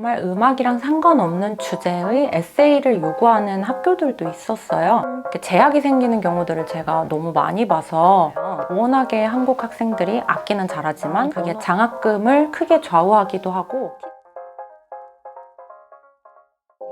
정말 음악이랑 상관없는 주제의 에세이를 요구하는 학교들도 있었어요. 제약이 생기는 경우들을 제가 너무 많이 봐서 워낙에 한국 학생들이 악기는 잘하지만 그게 장학금을 크게 좌우하기도 하고,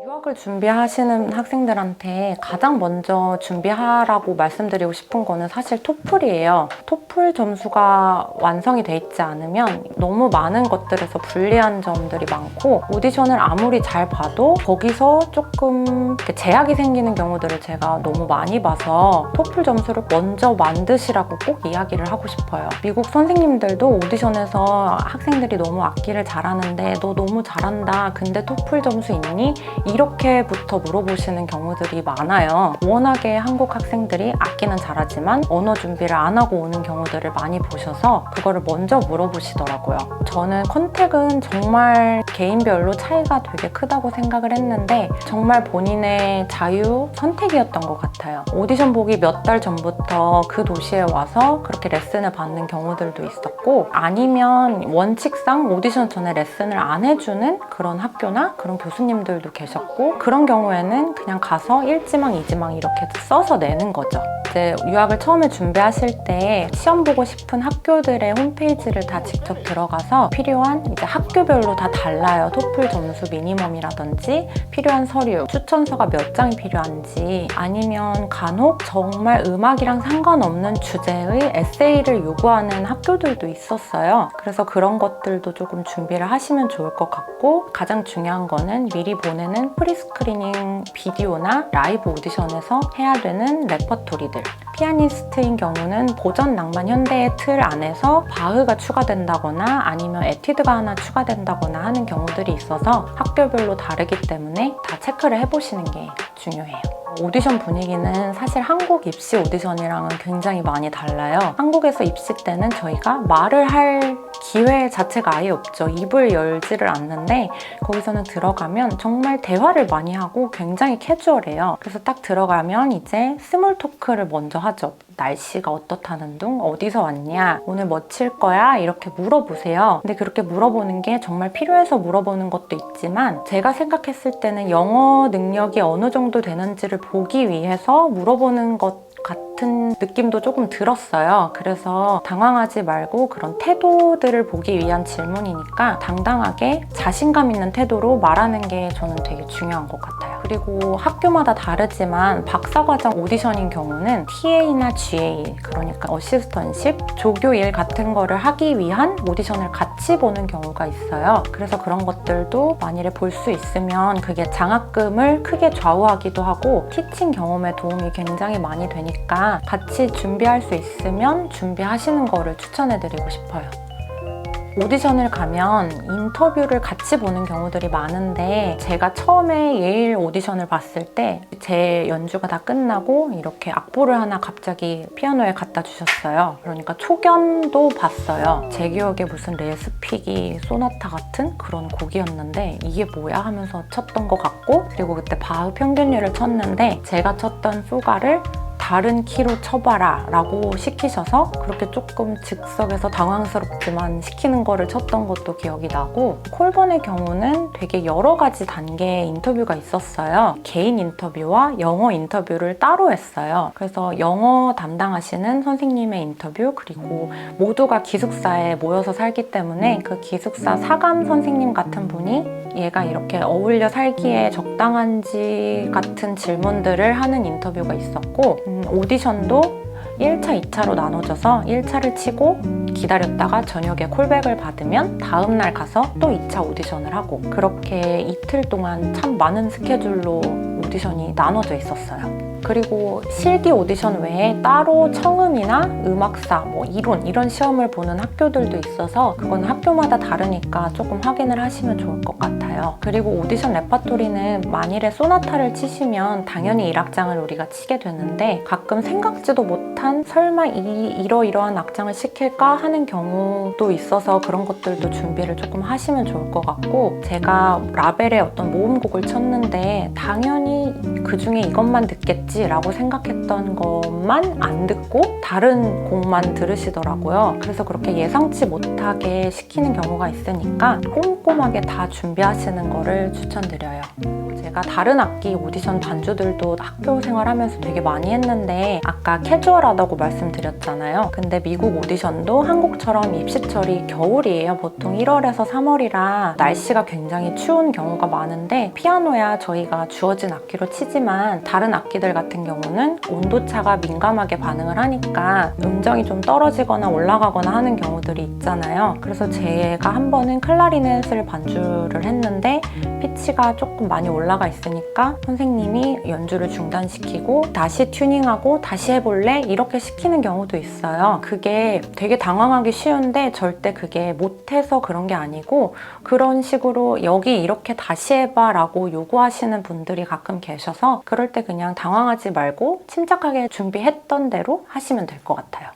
유학을 준비하시는 학생들한테 가장 먼저 준비하라고 말씀드리고 싶은 거는 사실 토플이에요. 토플 점수가 완성이 돼 있지 않으면 너무 많은 것들에서 불리한 점들이 많고, 오디션을 아무리 잘 봐도 거기서 조금 제약이 생기는 경우들을 제가 너무 많이 봐서 토플 점수를 먼저 만드시라고 꼭 이야기를 하고 싶어요. 미국 선생님들도 오디션에서 학생들이 너무 악기를 잘하는데 너 너무 잘한다, 근데 토플 점수 있니? 이렇게부터 물어보시는 경우들이 많아요. 워낙에 한국 학생들이 악기는 잘하지만 언어 준비를 안 하고 오는 경우들을 많이 보셔서 그거를 먼저 물어보시더라고요. 저는 컨택은 정말 개인별로 차이가 되게 크다고 생각을 했는데 정말 본인의 자유 선택이었던 것 같아요. 오디션 보기 몇 달 전부터 그 도시에 와서 그렇게 레슨을 받는 경우들도 있었고, 아니면 원칙상 오디션 전에 레슨을 안 해주는 그런 학교나 그런 교수님들도 계셨고, 그런 경우에는 그냥 가서 1지망, 2지망 이렇게 써서 내는 거죠. 이제 유학을 처음에 준비하실 때 시험 보고 싶은 학교들의 홈페이지를 다 직접 들어가서 필요한, 이제 학교별로 다 달라요. 토플 점수 미니멈이라든지 필요한 서류, 추천서가 몇 장이 필요한지, 아니면 간혹 정말 음악이랑 상관없는 주제의 에세이를 요구하는 학교들도 있었어요. 그래서 그런 것들도 조금 준비를 하시면 좋을 것 같고, 가장 중요한 거는 미리 보내는 프리스크리닝 비디오나 라이브 오디션에서 해야 되는 레퍼토리들. 피아니스트인 경우는 고전, 낭만, 현대의 틀 안에서 바흐가 추가된다거나 아니면 에뛰드가 하나 추가된다거나 하는 경우들이 있어서 학교별로 다르기 때문에 다 체크를 해보시는 게 중요해요. 오디션 분위기는 사실 한국 입시 오디션이랑은 굉장히 많이 달라요. 한국에서 입시 때는 저희가 말을 할 기회 자체가 아예 없죠. 입을 열지를 않는데, 거기서는 들어가면 정말 대화를 많이 하고 굉장히 캐주얼해요. 그래서 딱 들어가면 이제 스몰 토크를 먼저 하죠. 날씨가 어떻다는 둥, 어디서 왔냐, 오늘 뭐 칠 거야, 이렇게 물어보세요. 근데 그렇게 물어보는 게 정말 필요해서 물어보는 것도 있지만, 제가 생각했을 때는 영어 능력이 어느 정도 되는지를 보기 위해서 물어보는 것 같은 느낌도 조금 들었어요. 그래서 당황하지 말고 그런 태도들을 보기 위한 질문이니까 당당하게 자신감 있는 태도로 말하는 게 저는 되게 중요한 것 같아요. 그리고 학교마다 다르지만 박사과정 오디션인 경우는 TA나 GA, 그러니까 어시스턴십, 조교일 같은 거를 하기 위한 오디션을 같이 보는 경우가 있어요. 그래서 그런 것들도 만일에 볼 수 있으면 그게 장학금을 크게 좌우하기도 하고 티칭 경험에 도움이 굉장히 많이 되니까 같이 준비할 수 있으면 준비하시는 거를 추천해드리고 싶어요. 오디션을 가면 인터뷰를 같이 보는 경우들이 많은데, 제가 처음에 예일 오디션을 봤을 때 제 연주가 다 끝나고 이렇게 악보를 하나 갑자기 피아노에 갖다 주셨어요. 그러니까 초견도 봤어요. 제 기억에 무슨 레스피기 소나타 같은 그런 곡이었는데 이게 뭐야 하면서 쳤던 것 같고, 그리고 그때 바흐 평균율을 쳤는데 제가 쳤던 소가를 다른 키로 쳐봐라 라고 시키셔서 그렇게 조금 즉석에서 당황스럽지만 시키는 거를 쳤던 것도 기억이 나고, 콜번의 경우는 되게 여러 가지 단계의 인터뷰가 있었어요. 개인 인터뷰와 영어 인터뷰를 따로 했어요. 그래서 영어 담당하시는 선생님의 인터뷰, 그리고 모두가 기숙사에 모여서 살기 때문에 그 기숙사 사감 선생님 같은 분이 얘가 이렇게 어울려 살기에 적당한지 같은 질문들을 하는 인터뷰가 있었고, 오디션도 1차, 2차로 나눠져서 1차를 치고 기다렸다가 저녁에 콜백을 받으면 다음날 가서 또 2차 오디션을 하고, 그렇게 이틀 동안 참 많은 스케줄로 오디션이 나눠져 있었어요. 그리고 실기 오디션 외에 따로 청음이나 음악사, 뭐 이론 이런 시험을 보는 학교들도 있어서 그건 학교마다 다르니까 조금 확인을 하시면 좋을 것 같아요. 그리고 오디션 레퍼토리는 만일에 소나타를 치시면 당연히 1악장을 우리가 치게 되는데, 가끔 생각지도 못한 설마 이러이러한 악장을 시킬까 하는 경우도 있어서 그런 것들도 준비를 조금 하시면 좋을 것 같고, 제가 라벨의 어떤 모음곡을 쳤는데 당연히 그 중에 이것만 듣겠지 있지 라고 생각했던 것만 안 듣고 다른 곡만 들으시더라고요. 그래서 그렇게 예상치 못하게 시키는 경우가 있으니까 꼼꼼하게 다 준비하시는 거를 추천드려요. 제가 다른 악기 오디션 반주들도 학교 생활하면서 되게 많이 했는데 아까 캐주얼하다고 말씀드렸잖아요. 근데 미국 오디션도 한국처럼 입시철이 겨울이에요. 보통 1월에서 3월이라 날씨가 굉장히 추운 경우가 많은데 피아노야 저희가 주어진 악기로 치지만 다른 악기들 같은 경우는 온도차가 민감하게 반응을 하니까 음정이 좀 떨어지거나 올라가거나 하는 경우들이 있잖아요. 그래서 제가 한 번은 클라리넷을 반주를 했는데 피치가 조금 많이 올라가 있으니까 선생님이 연주를 중단시키고 다시 튜닝하고 다시 해볼래? 이렇게 시키는 경우도 있어요. 그게 되게 당황하기 쉬운데 절대 그게 못해서 그런 게 아니고 그런 식으로 여기 이렇게 다시 해봐 라고 요구하시는 분들이 가끔 계셔서 그럴 때 그냥 당황하지 말고 침착하게 준비했던 대로 하시면 될 것 같아요.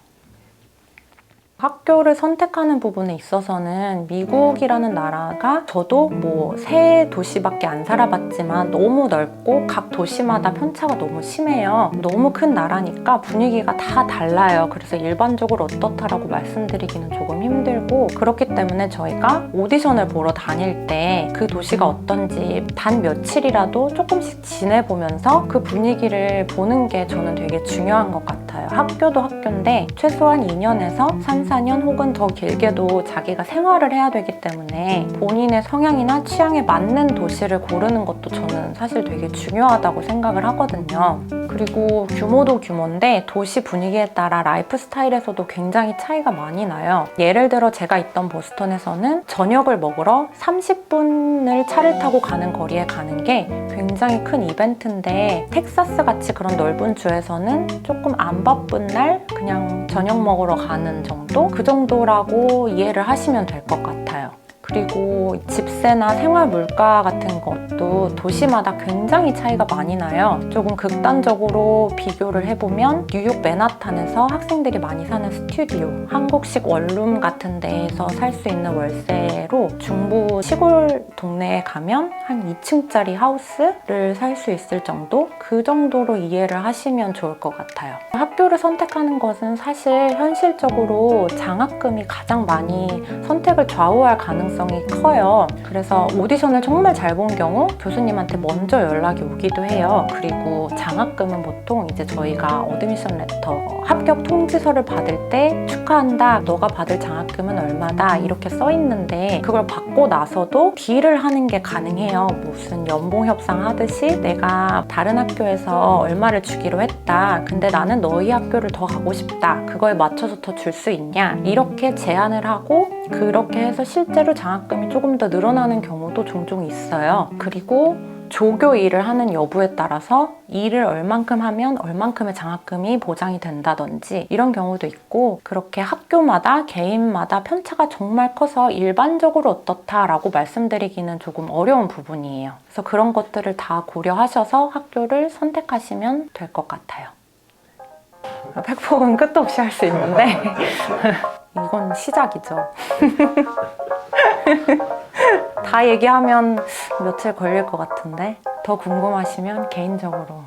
학교를 선택하는 부분에 있어서는 미국이라는 나라가 저도 뭐 세 도시밖에 안 살아봤지만 너무 넓고 각 도시마다 편차가 너무 심해요. 너무 큰 나라니까 분위기가 다 달라요. 그래서 일반적으로 어떻다라고 말씀드리기는 조금 힘들고 그렇기 때문에 저희가 오디션을 보러 다닐 때 그 도시가 어떤지 단 며칠이라도 조금씩 지내보면서 그 분위기를 보는 게 저는 되게 중요한 것 같아요. 학교도 학교인데 최소한 2년에서 3, 4년 혹은 더 길게도 자기가 생활을 해야 되기 때문에 본인의 성향이나 취향에 맞는 도시를 고르는 것도 저는 사실 되게 중요하다고 생각을 하거든요. 그리고 규모도 규모인데 도시 분위기에 따라 라이프 스타일에서도 굉장히 차이가 많이 나요. 예를 들어 제가 있던 보스턴에서는 저녁을 먹으러 30분을 차를 타고 가는 거리에 가는 게 굉장히 큰 이벤트인데 텍사스 같이 그런 넓은 주에서는 조금 안 바쁜 날 그냥 저녁 먹으러 가는 정도? 그 정도라고 이해를 하시면 될 것 같아요. 그리고 집세나 생활 물가 같은 것도 도시마다 굉장히 차이가 많이 나요. 조금 극단적으로 비교를 해보면 뉴욕 맨하탄에서 학생들이 많이 사는 스튜디오, 한국식 원룸 같은 데에서 살 수 있는 월세로 중부 시골 동네에 가면 한 2층짜리 하우스를 살 수 있을 정도? 그 정도로 이해를 하시면 좋을 것 같아요. 학교를 선택하는 것은 사실 현실적으로 장학금이 가장 많이 선택을 좌우할 가능성이 커요. 그래서 오디션을 정말 잘 본 경우 교수님한테 먼저 연락이 오기도 해요. 그리고 장학금은 보통 이제 저희가 어드미션 레터, 합격 통지서를 받을 때 축하한다, 너가 받을 장학금은 얼마다 이렇게 써 있는데 그걸 받고 나서도 딜을 하는 게 가능해요. 무슨 연봉 협상 하듯이 내가 다른 학교에서 얼마를 주기로 했다. 근데 나는 너희 학교를 더 가고 싶다. 그거에 맞춰서 더 줄 수 있냐? 이렇게 제안을 하고 그렇게 해서 실제로 장학금이 조금 더 늘어나는 경우도 종종 있어요. 그리고 조교 일을 하는 여부에 따라서 일을 얼만큼 하면 얼만큼의 장학금이 보장이 된다든지 이런 경우도 있고 그렇게 학교마다 개인마다 편차가 정말 커서 일반적으로 어떻다라고 말씀드리기는 조금 어려운 부분이에요. 그래서 그런 것들을 다 고려하셔서 학교를 선택하시면 될 것 같아요. 팩폭은 끝도 없이 할 수 있는데 이건 시작이죠. 다 얘기하면 며칠 걸릴 것 같은데 더 궁금하시면 개인적으로